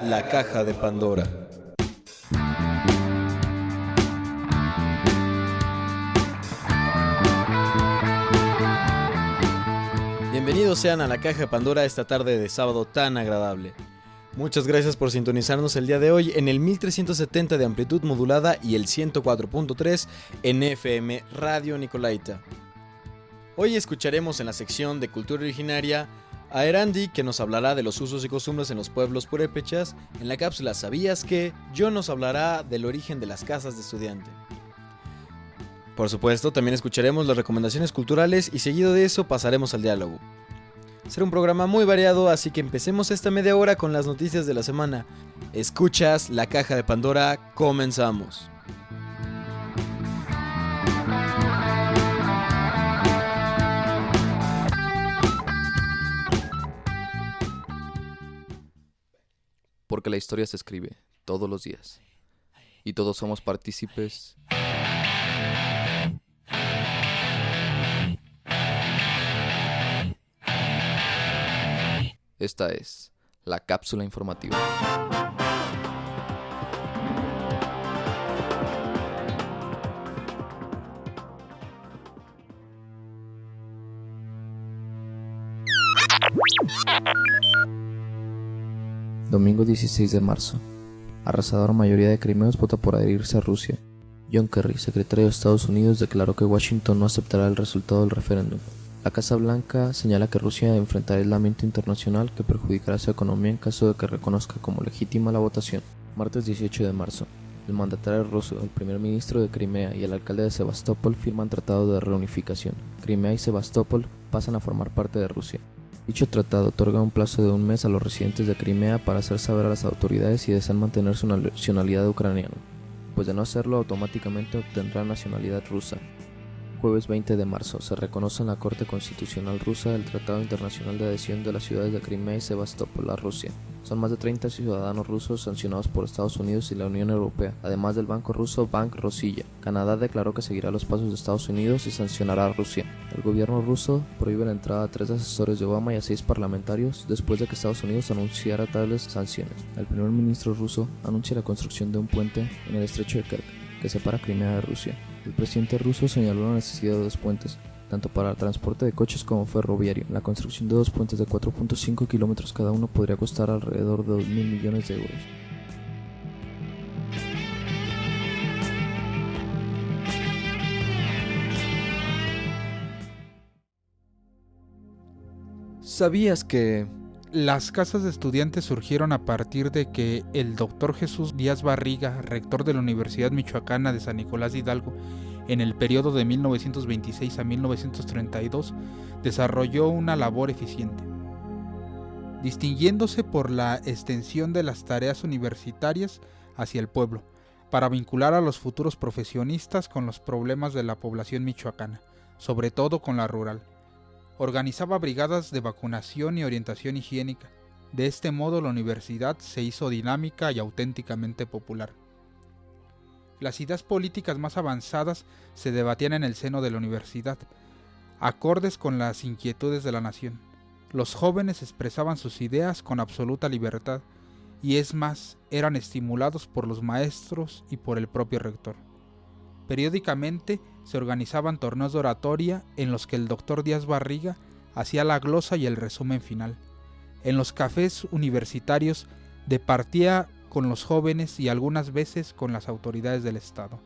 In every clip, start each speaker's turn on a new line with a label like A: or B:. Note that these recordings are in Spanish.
A: La Caja de Pandora. Bienvenidos sean a La Caja de Pandora esta tarde de sábado tan agradable. Muchas gracias por sintonizarnos el día de hoy en el 1370 de amplitud modulada y el 104.3 en FM Radio Nicolaita. Hoy escucharemos en la sección de Cultura Originaria a Erandi, que nos hablará de los usos y costumbres en los pueblos purépechas. En la cápsula ¿Sabías qué? John nos hablará del origen de las casas de estudiante. Por supuesto, también escucharemos las recomendaciones culturales y seguido de eso pasaremos al diálogo. Será un programa muy variado, así que empecemos esta media hora con las noticias de la semana. Escuchas La Caja de Pandora, comenzamos.
B: Porque la historia se escribe todos los días y todos somos partícipes. Esta es la cápsula informativa. Domingo 16 de marzo. Arrasadora mayoría de crimeanos vota por adherirse a Rusia. John Kerry, secretario de Estados Unidos, declaró que Washington no aceptará el resultado del referéndum. La Casa Blanca señala que Rusia enfrentará aislamiento internacional que perjudicará su economía en caso de que reconozca como legítima la votación. Martes 18 de marzo. El mandatario ruso, el primer ministro de Crimea y el alcalde de Sebastopol firman tratado de reunificación. Crimea y Sebastopol pasan a formar parte de Rusia. Dicho tratado otorga un plazo de un mes a los residentes de Crimea para hacer saber a las autoridades si desean mantener su nacionalidad ucraniana, pues de no hacerlo automáticamente obtendrán nacionalidad rusa. Jueves 20 de marzo. Se reconoce en la Corte Constitucional Rusa el Tratado Internacional de Adhesión de las ciudades de Crimea y Sebastopol a Rusia. Son más de 30 ciudadanos rusos sancionados por Estados Unidos y la Unión Europea, además del banco ruso Bank Rossiya. Canadá declaró que seguirá los pasos de Estados Unidos y sancionará a Rusia. El gobierno ruso prohíbe la entrada a 3 asesores de Obama y a 6 parlamentarios después de que Estados Unidos anunciara tales sanciones. El primer ministro ruso anuncia la construcción de un puente en el estrecho de Kerch, que separa Crimea de Rusia. El presidente ruso señaló la necesidad de 2 puentes, tanto para el transporte de coches como ferroviario. La construcción de 2 puentes de 4.5 kilómetros cada uno podría costar alrededor de 2.000 millones de euros.
C: ¿Sabías que las casas de estudiantes surgieron a partir de que el Dr. Jesús Díaz Barriga, rector de la Universidad Michoacana de San Nicolás de Hidalgo, en el periodo de 1926 a 1932, desarrolló una labor eficiente, distinguiéndose por la extensión de las tareas universitarias hacia el pueblo, para vincular a los futuros profesionistas con los problemas de la población michoacana, sobre todo con la rural. Organizaba brigadas de vacunación y orientación higiénica. De este modo la universidad se hizo dinámica y auténticamente popular. Las ideas políticas más avanzadas se debatían en el seno de la universidad, acordes con las inquietudes de la nación. Los jóvenes expresaban sus ideas con absoluta libertad y es más, eran estimulados por los maestros y por el propio rector. Periódicamente se organizaban torneos de oratoria en los que el doctor Díaz Barriga hacía la glosa y el resumen final. En los cafés universitarios departía con los jóvenes y algunas veces con las autoridades del Estado.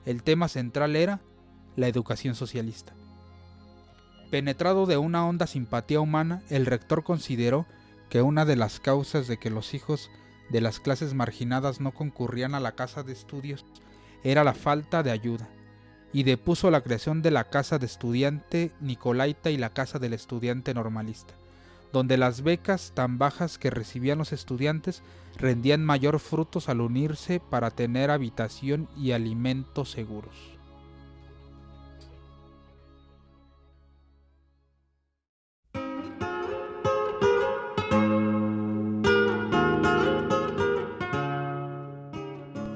C: El tema central era la educación socialista. Penetrado de una honda simpatía humana, el rector consideró que una de las causas de que los hijos de las clases marginadas no concurrían a la casa de estudios era la falta de ayuda, y depuso la creación de la Casa de Estudiante Nicolaita y la Casa del Estudiante Normalista, donde las becas tan bajas que recibían los estudiantes rendían mayor frutos al unirse para tener habitación y alimentos seguros.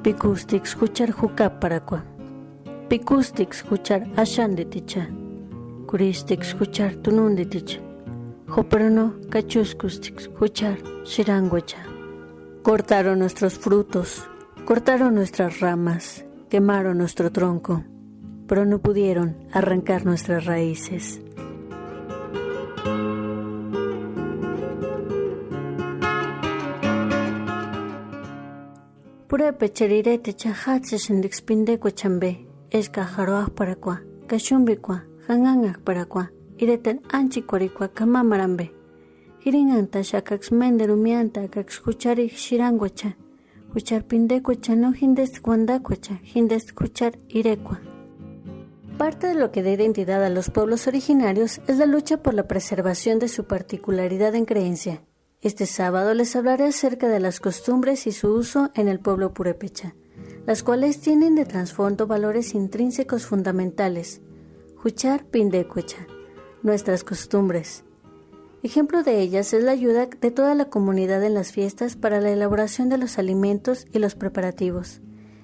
D: Pikustik escuchar jukaparakua. Pikustik escuchar ashan de ticha. Kuristik escuchar tunun de ticha. Joperno kachuskustik escuchar shiranguacha. Cortaron nuestros frutos, cortaron nuestras ramas, quemaron nuestro tronco, pero no pudieron arrancar nuestras raíces. Purepecherirete chahatzesindixpindeco chambe, escajaroaj paracua, cachumbicua, janganaj paracua, ireten anchicuaricua camamarambe. Hiringanta xacaxmenderumianta caxcuchari xiranguacha, hucharpindecuacha no hindescuandacuacha, hindescuchar irecua. Parte de lo que da identidad a los pueblos originarios es la lucha por la preservación de su particularidad en creencia. Este sábado les hablaré acerca de las costumbres y su uso en el pueblo purépecha, las cuales tienen de trasfondo valores intrínsecos fundamentales. Huchar pindecuecha, nuestras costumbres. Ejemplo de ellas es la ayuda de toda la comunidad en las fiestas para la elaboración de los alimentos y los preparativos,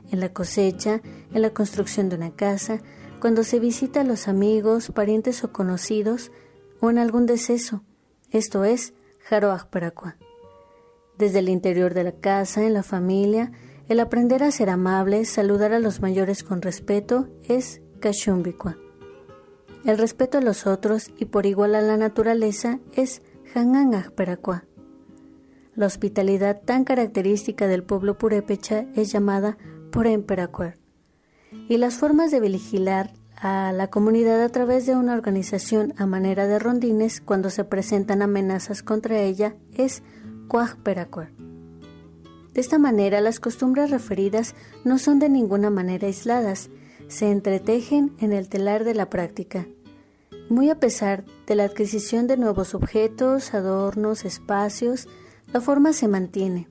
D: en la cosecha, en la construcción de una casa, cuando se visita a los amigos, parientes o conocidos, o en algún deceso, esto es, Jaroaj Paracua. Desde el interior de la casa, en la familia, el aprender a ser amable, saludar a los mayores con respeto, es Cachumbicua. El respeto a los otros y por igual a la naturaleza es Janganaj Paracua. La hospitalidad tan característica del pueblo purépecha es llamada Porén Paracuar. Y las formas de vigilar a la comunidad a través de una organización a manera de rondines cuando se presentan amenazas contra ella es Cuaj Paracuar. De esta manera, las costumbres referidas no son de ninguna manera aisladas, se entretejen en el telar de la práctica. Muy a pesar de la adquisición de nuevos objetos, adornos, espacios, la forma se mantiene.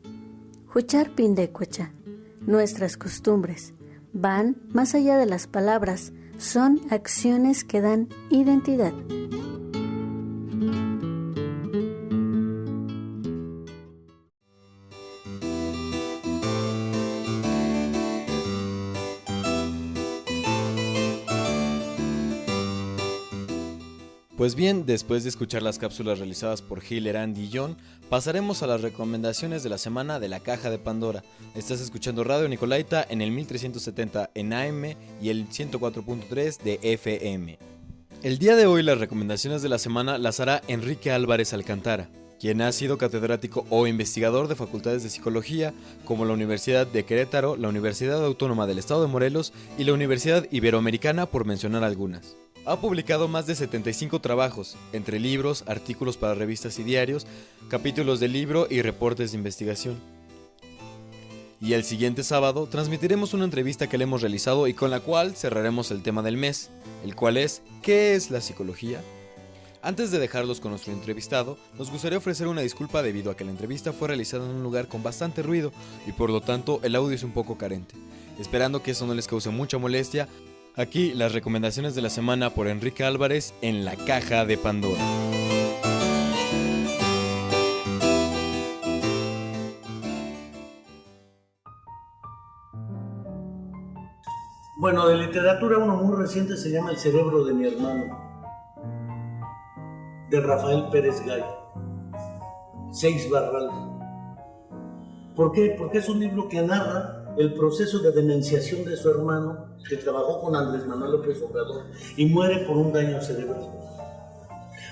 D: Huchar pindecuecha, nuestras costumbres, van más allá de las palabras, son acciones que dan identidad.
A: Pues bien, después de escuchar las cápsulas realizadas por Gil, Erandi y John, pasaremos a las recomendaciones de la semana de la Caja de Pandora. Estás escuchando Radio Nicolaita en el 1370 en AM y el 104.3 de FM. El día de hoy las recomendaciones de la semana las hará Enrique Álvarez Alcántara, quien ha sido catedrático o investigador de facultades de psicología como la Universidad de Querétaro, la Universidad Autónoma del Estado de Morelos y la Universidad Iberoamericana, por mencionar algunas. Ha publicado más de 75 trabajos, entre libros, artículos para revistas y diarios, capítulos de libro y reportes de investigación. Y el siguiente sábado transmitiremos una entrevista que le hemos realizado y con la cual cerraremos el tema del mes, el cual es ¿qué es la psicología? Antes de dejarlos con nuestro entrevistado, nos gustaría ofrecer una disculpa debido a que la entrevista fue realizada en un lugar con bastante ruido y por lo tanto el audio es un poco carente. Esperando que eso no les cause mucha molestia, aquí las recomendaciones de la semana por Enrique Álvarez en la Caja de Pandora.
E: Bueno, de literatura uno muy reciente se llama El cerebro de mi hermano, de Rafael Pérez Gay, Seix Barral. ¿Por qué? Porque es un libro que narra el proceso de demenciación de su hermano, que trabajó con Andrés Manuel López Obrador y muere por un daño cerebral.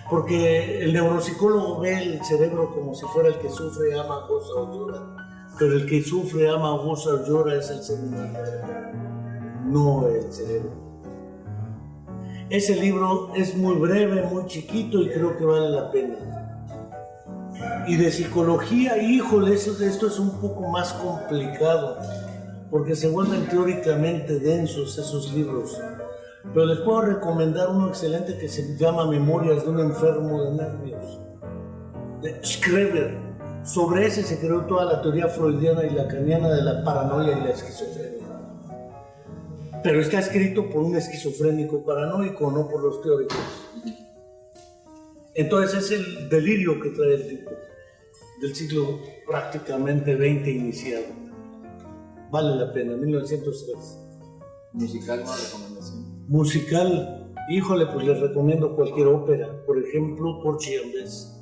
E: Porque el neuropsicólogo ve el cerebro como si fuera el que sufre, ama, goza o llora, pero el que sufre, ama, goza o llora es el ser humano, no el cerebro. Ese libro es muy breve, muy chiquito y creo que vale la pena. Y de psicología, híjole, esto es un poco más complicado, porque se vuelven teóricamente densos esos libros. Pero les puedo recomendar uno excelente que se llama Memorias de un enfermo de nervios, de Schreber. Sobre ese se creó toda la teoría freudiana y lacaniana de la paranoia y la esquizofrenia. Pero está escrito por un esquizofrénico paranoico, no por los teóricos. Entonces es el delirio que trae el tipo del siglo prácticamente XX iniciado. Vale la pena, 1903.
B: Musical, una recomendación.
E: Musical, híjole, pues les recomiendo cualquier ópera. Por ejemplo, Porgy and Bess.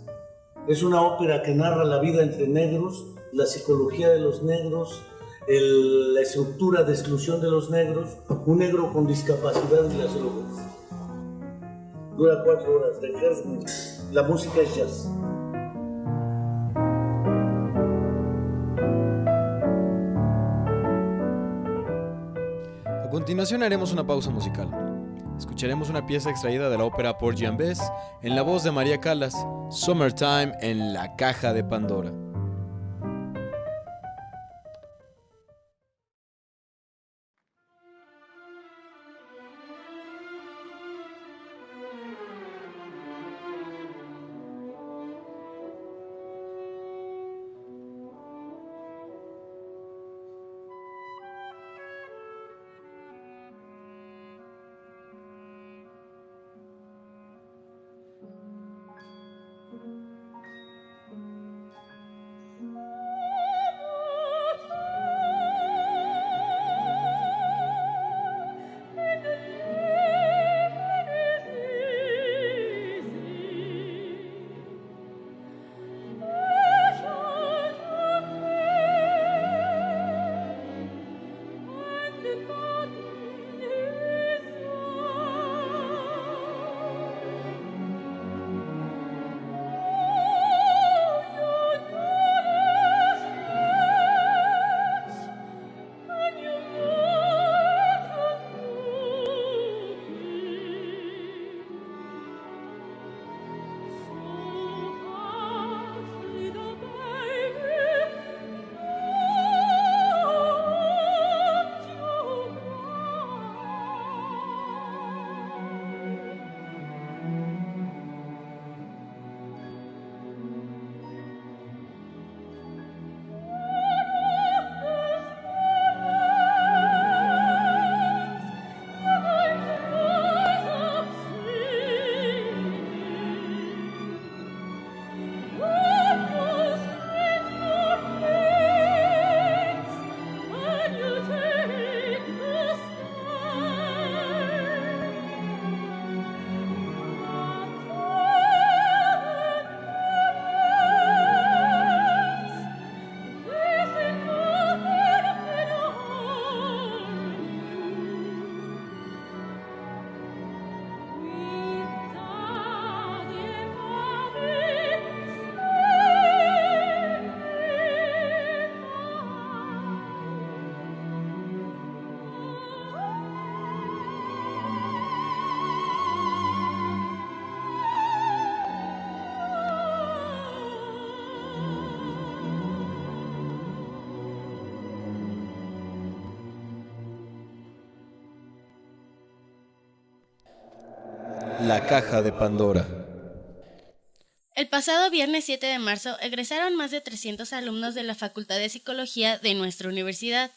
E: Es una ópera que narra la vida entre negros la psicología de los negros, la estructura de exclusión de los negros, un negro con discapacidad y las drogas. Dura 4 horas, de Herzog. La música es jazz.
A: A continuación haremos una pausa musical. Escucharemos una pieza extraída de la ópera Porgy and Bess en la voz de María Callas, Summertime en La Caja de Pandora. La Caja de Pandora.
F: El pasado viernes 7 de marzo egresaron más de 300 alumnos de la Facultad de Psicología de nuestra universidad.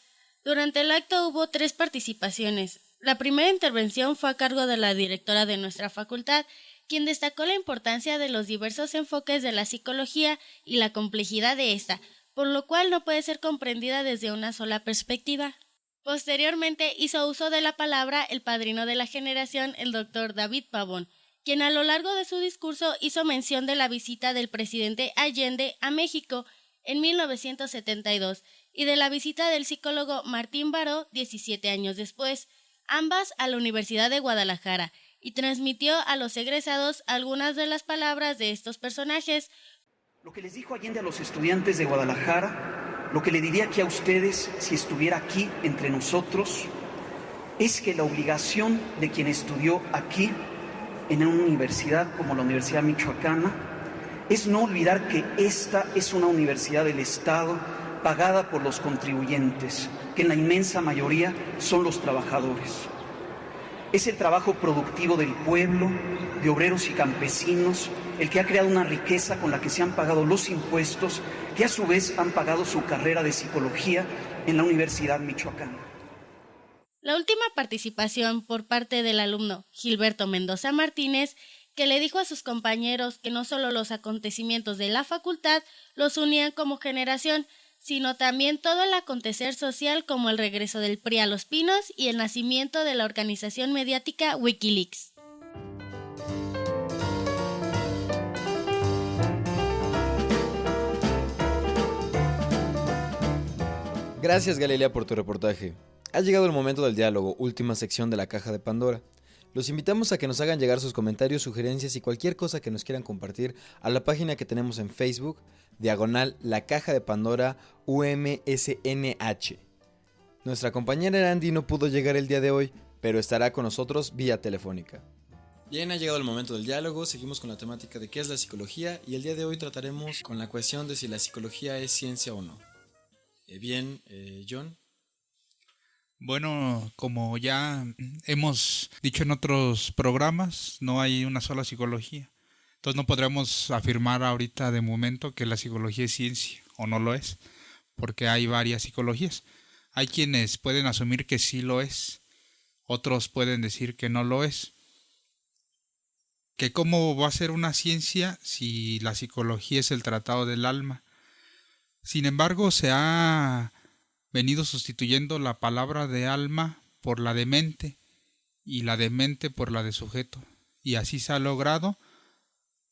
F: Durante el acto hubo 3 participaciones. La primera intervención fue a cargo de la directora de nuestra facultad, quien destacó la importancia de los diversos enfoques de la psicología y la complejidad de esta, por lo cual no puede ser comprendida desde una sola perspectiva. Posteriormente hizo uso de la palabra el padrino de la generación, el doctor David Pavón, quien a lo largo de su discurso hizo mención de la visita del presidente Allende a México en 1972 y de la visita del psicólogo Martín Baró 17 años después, ambas a la Universidad de Guadalajara, y transmitió a los egresados algunas de las palabras de estos personajes.
G: Lo que les dijo Allende a los estudiantes de Guadalajara, lo que le diría aquí a ustedes si estuviera aquí entre nosotros, es que la obligación de quien estudió aquí en una universidad como la Universidad Michoacana es no olvidar que esta es una universidad del Estado pagada por los contribuyentes, que en la inmensa mayoría son los trabajadores. Es el trabajo productivo del pueblo, de obreros y campesinos, el que ha creado una riqueza con la que se han pagado los impuestos, que a su vez han pagado su carrera de psicología en la Universidad Michoacana.
F: La última participación por parte del alumno Gilberto Mendoza Martínez, que le dijo a sus compañeros que no solo los acontecimientos de la facultad los unían como generación, sino también todo el acontecer social como el regreso del PRI a Los Pinos y el nacimiento de la organización mediática Wikileaks.
A: Gracias, Galilea, por tu reportaje. Ha llegado el momento del diálogo, última sección de la Caja de Pandora. Los invitamos a que nos hagan llegar sus comentarios, sugerencias y cualquier cosa que nos quieran compartir a la página que tenemos en Facebook, /La Caja de Pandora UMSNH. Nuestra compañera Andy no pudo llegar el día de hoy, pero estará con nosotros vía telefónica. Bien, ha llegado el momento del diálogo, seguimos con la temática de qué es la psicología y el día de hoy trataremos con la cuestión de si la psicología es ciencia o no. John.
C: Bueno, como ya hemos dicho en otros programas, no hay una sola psicología. Entonces no podremos afirmar ahorita de momento que la psicología es ciencia o no lo es, porque hay varias psicologías. Hay quienes pueden asumir que sí lo es, otros pueden decir que no lo es. Que cómo va a ser una ciencia si la psicología es el tratado del alma. Sin embargo, se ha venido sustituyendo la palabra de alma por la de mente y la de mente por la de sujeto. Y así se ha logrado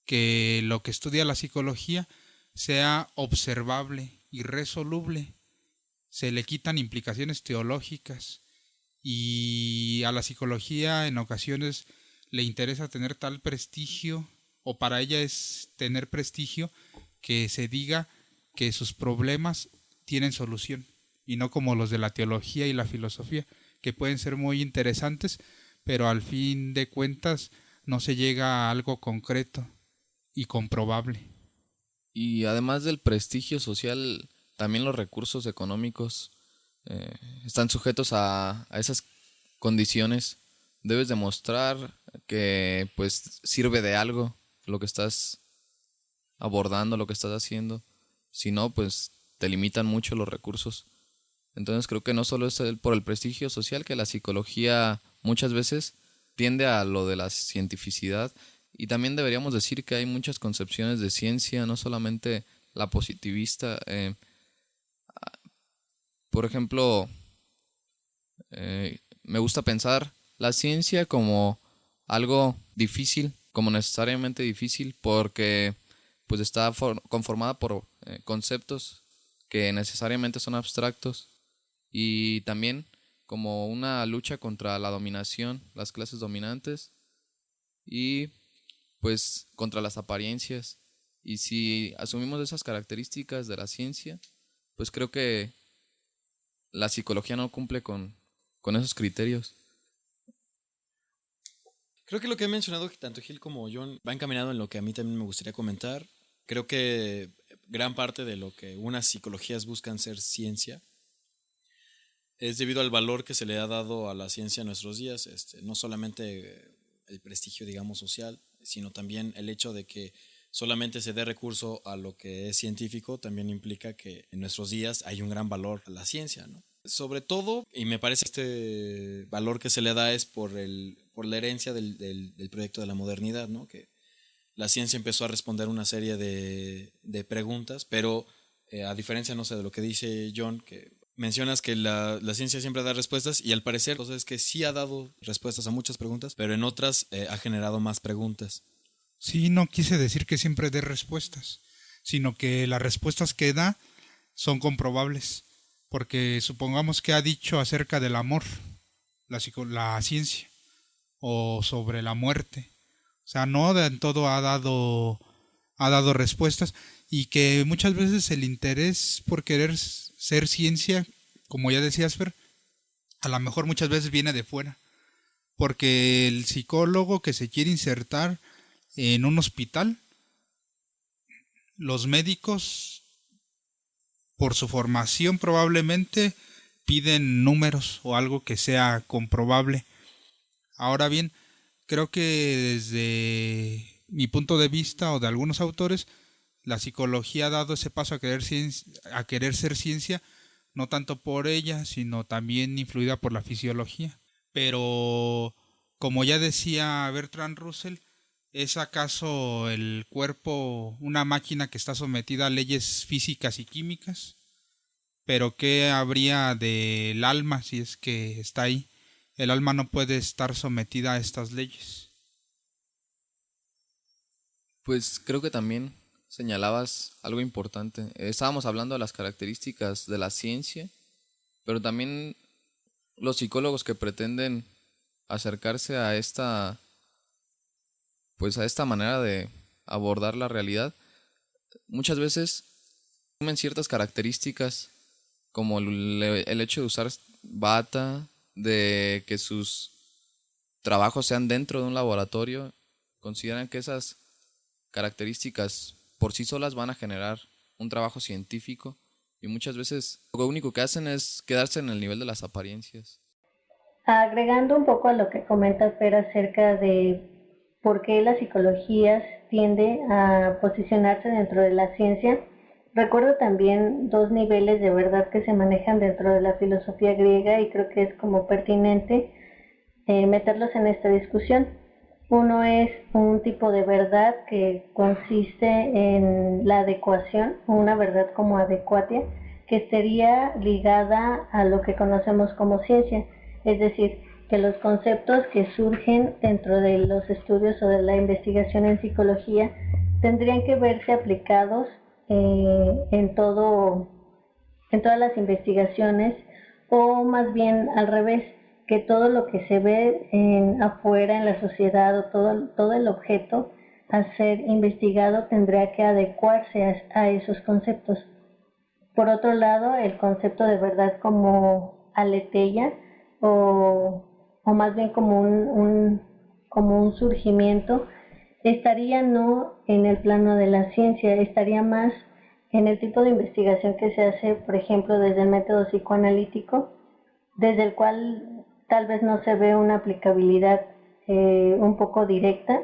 C: que lo que estudia la psicología sea observable y resoluble. Se le quitan implicaciones teológicas y a la psicología en ocasiones le interesa tener tal prestigio, o para ella es tener prestigio, que se diga que sus problemas tienen solución, y no como los de la teología y la filosofía, que pueden ser muy interesantes, pero al fin de cuentas no se llega a algo concreto y comprobable.
B: Y además del prestigio social, también los recursos económicos están sujetos a esas condiciones. Debes demostrar que pues sirve de algo lo que estás abordando, lo que estás haciendo. Si no, pues te limitan mucho los recursos. Entonces creo que no solo es por el prestigio social, que la psicología muchas veces tiende a lo de la cientificidad. Y también deberíamos decir que hay muchas concepciones de ciencia, no solamente la positivista. Por ejemplo, me gusta pensar la ciencia como algo difícil, como necesariamente difícil, porque pues está conformada por conceptos que necesariamente son abstractos, y también como una lucha contra la dominación, las clases dominantes, y pues contra las apariencias. Y si asumimos esas características de la ciencia, pues creo que la psicología no cumple con esos criterios.
A: Creo que lo que he mencionado tanto Gil como John va encaminado en lo que a mí también me gustaría comentar. Creo que gran parte de lo que unas psicologías buscan ser ciencia es debido al valor que se le ha dado a la ciencia en nuestros días. No solamente el prestigio, digamos, social, sino también el hecho de que solamente se dé recurso a lo que es científico también implica que en nuestros días hay un gran valor a la ciencia, ¿no? Sobre todo, y me parece este valor que se le da es por la herencia del proyecto de la modernidad, ¿no? Que la ciencia empezó a responder una serie de preguntas, pero a diferencia, no sé, de lo que dice John, que mencionas que la ciencia siempre da respuestas, y al parecer, entonces, es que sí ha dado respuestas a muchas preguntas, pero en otras ha generado más preguntas.
C: Sí, no quise decir que siempre dé respuestas, sino que las respuestas que da son comprobables. Porque supongamos que ha dicho acerca del amor, la ciencia, o sobre la muerte. O sea, no en todo ha dado respuestas, y que muchas veces el interés por querer ser ciencia, como ya decías, Fer, a lo mejor muchas veces viene de fuera. Porque el psicólogo que se quiere insertar en un hospital, los médicos, por su formación probablemente piden números o algo que sea comprobable. Ahora bien, creo que desde mi punto de vista o de algunos autores, la psicología ha dado ese paso a querer ser ciencia, no tanto por ella, sino también influida por la fisiología. Pero, como ya decía Bertrand Russell, ¿es acaso el cuerpo una máquina que está sometida a leyes físicas y químicas? ¿Pero qué habría del alma si es que está ahí? El alma no puede estar sometida a estas leyes.
B: Pues creo que también señalabas algo importante. Estábamos hablando de las características de la ciencia, pero también los psicólogos que pretenden acercarse a pues a esta manera de abordar la realidad, muchas veces toman ciertas características como el hecho de usar bata, de que sus trabajos sean dentro de un laboratorio. Consideran que esas características por sí solas van a generar un trabajo científico y muchas veces lo único que hacen es quedarse en el nivel de las apariencias.
D: Agregando un poco a lo que comenta Fer acerca de por qué la psicología tiende a posicionarse dentro de la ciencia, recuerdo también dos niveles de verdad que se manejan dentro de la filosofía griega y creo que es como pertinente meterlos en esta discusión. Uno es un tipo de verdad que consiste en la adecuación, una verdad como adecuatia, que estaría ligada a lo que conocemos como ciencia, es decir, que los conceptos que surgen dentro de los estudios o de la investigación en psicología tendrían que verse aplicados en todas las investigaciones, o más bien al revés, que todo lo que se ve afuera en la sociedad o todo el objeto a ser investigado tendría que adecuarse a esos conceptos. Por otro lado, el concepto de verdad como aletheia o más bien como un surgimiento estaría no en el plano de la ciencia, estaría más en el tipo de investigación que se hace, por ejemplo, desde el método psicoanalítico, desde el cual tal vez no se ve una aplicabilidad un poco directa,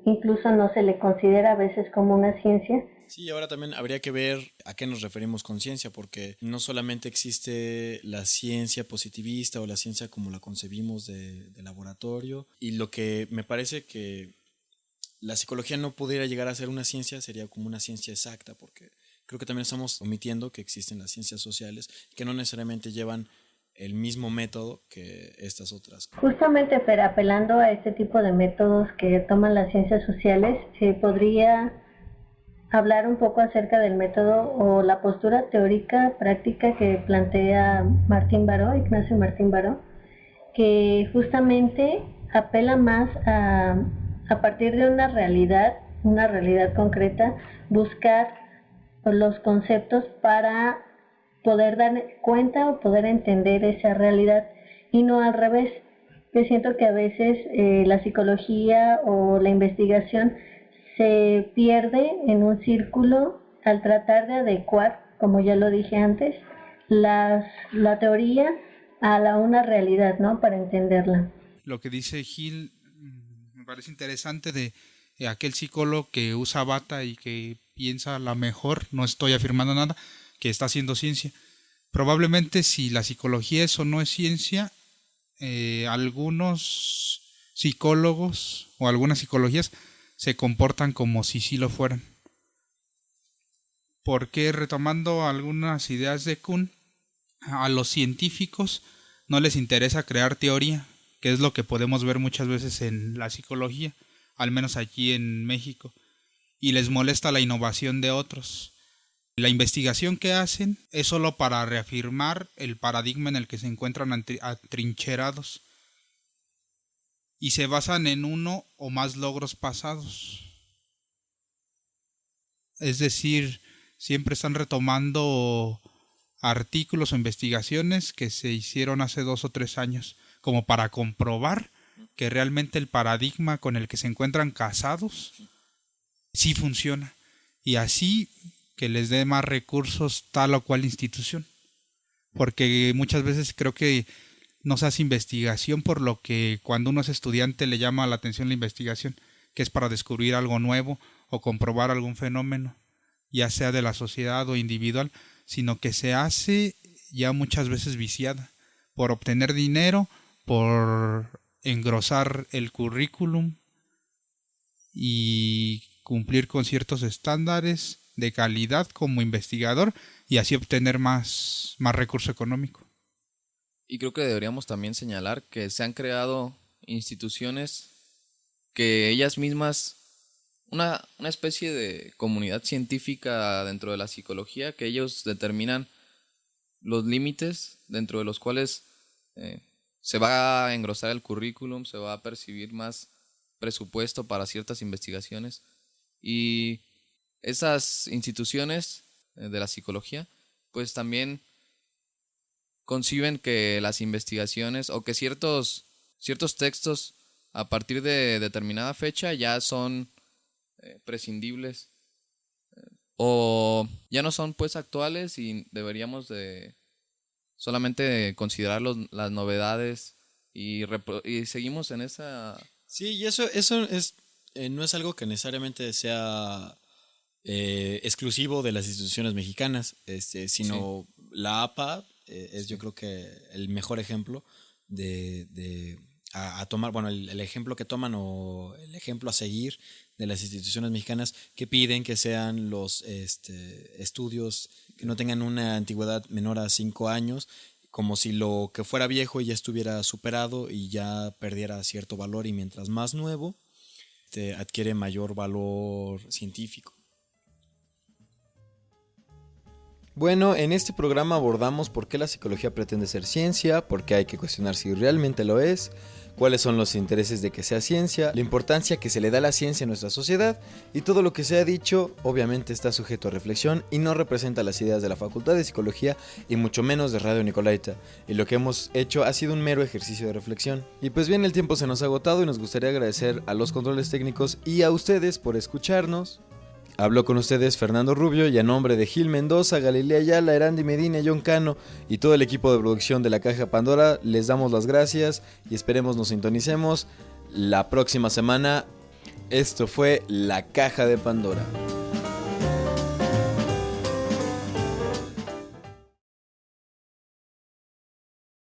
D: incluso no se le considera a veces como una ciencia.
A: Sí, ahora también habría que ver a qué nos referimos con ciencia, porque no solamente existe la ciencia positivista o la ciencia como la concebimos de laboratorio, y lo que me parece que la psicología no pudiera llegar a ser una ciencia sería como una ciencia exacta, porque creo que también estamos omitiendo que existen las ciencias sociales que no necesariamente llevan el mismo método que estas otras.
D: Justamente, pero apelando a este tipo de métodos que toman las ciencias sociales, se podría hablar un poco acerca del método o la postura teórica práctica que plantea Ignacio Martín Baró, que justamente apela más a partir de una realidad concreta, buscar los conceptos para poder dar cuenta o poder entender esa realidad y no al revés. Yo siento que a veces la psicología o la investigación se pierde en un círculo al tratar de adecuar, como ya lo dije antes, la teoría a una realidad, ¿no? Para entenderla.
C: Lo que dice Gil me parece interesante de aquel psicólogo que usa bata y que piensa a la mejor, no estoy afirmando nada, que está haciendo ciencia. Probablemente si la psicología es o no es ciencia, algunos psicólogos o algunas psicologías se comportan como si sí lo fueran. Porque retomando algunas ideas de Kuhn, a los científicos no les interesa crear teoría, que es lo que podemos ver muchas veces en la psicología, al menos aquí en México, y les molesta la innovación de otros. La investigación que hacen es solo para reafirmar el paradigma en el que se encuentran atrincherados y se basan en uno o más logros pasados. Es decir, siempre están retomando artículos o investigaciones que se hicieron hace 2 o 3 años, como para comprobar que realmente el paradigma con el que se encuentran casados sí funciona, y así que les dé más recursos tal o cual institución. Porque muchas veces creo que no se hace investigación por lo que cuando uno es estudiante le llama la atención la investigación, que es para descubrir algo nuevo o comprobar algún fenómeno, ya sea de la sociedad o individual, sino que se hace ya muchas veces viciada por obtener dinero, por engrosar el currículum y cumplir con ciertos estándares de calidad como investigador y así obtener más recurso económico.
B: Y creo que deberíamos también señalar que se han creado instituciones que ellas mismas, una especie de comunidad científica dentro de la psicología, que ellos determinan los límites dentro de los cuales se va a engrosar el currículum, se va a percibir más presupuesto para ciertas investigaciones, y esas instituciones de la psicología pues también conciben que las investigaciones o que ciertos textos a partir de determinada fecha ya son prescindibles, o ya no son pues actuales, y deberíamos de solamente considerar las novedades y seguimos en esa...
A: Sí, y eso es no es algo que necesariamente sea exclusivo de las instituciones mexicanas, sino sí. La APA es yo creo que el mejor ejemplo a tomar, bueno, el ejemplo que toman o el ejemplo a seguir de las instituciones mexicanas, que piden que sean los estudios que no tengan una antigüedad menor a 5 años, como si lo que fuera viejo ya estuviera superado y ya perdiera cierto valor, y mientras más nuevo adquiere mayor valor científico. Bueno, en este programa abordamos por qué la psicología pretende ser ciencia, por qué hay que cuestionar si realmente lo es, cuáles son los intereses de que sea ciencia, la importancia que se le da a la ciencia en nuestra sociedad, y todo lo que se ha dicho obviamente está sujeto a reflexión y no representa las ideas de la Facultad de Psicología y mucho menos de Radio Nicolaita, y lo que hemos hecho ha sido un mero ejercicio de reflexión. Y pues bien, el tiempo se nos ha agotado y nos gustaría agradecer a los controles técnicos y a ustedes por escucharnos. Habló con ustedes Fernando Rubio, y a nombre de Gil Mendoza, Galilea Ayala, Erandi Medina, John Cano y todo el equipo de producción de La Caja Pandora, les damos las gracias y esperemos nos sintonicemos la próxima semana. Esto fue La Caja de Pandora.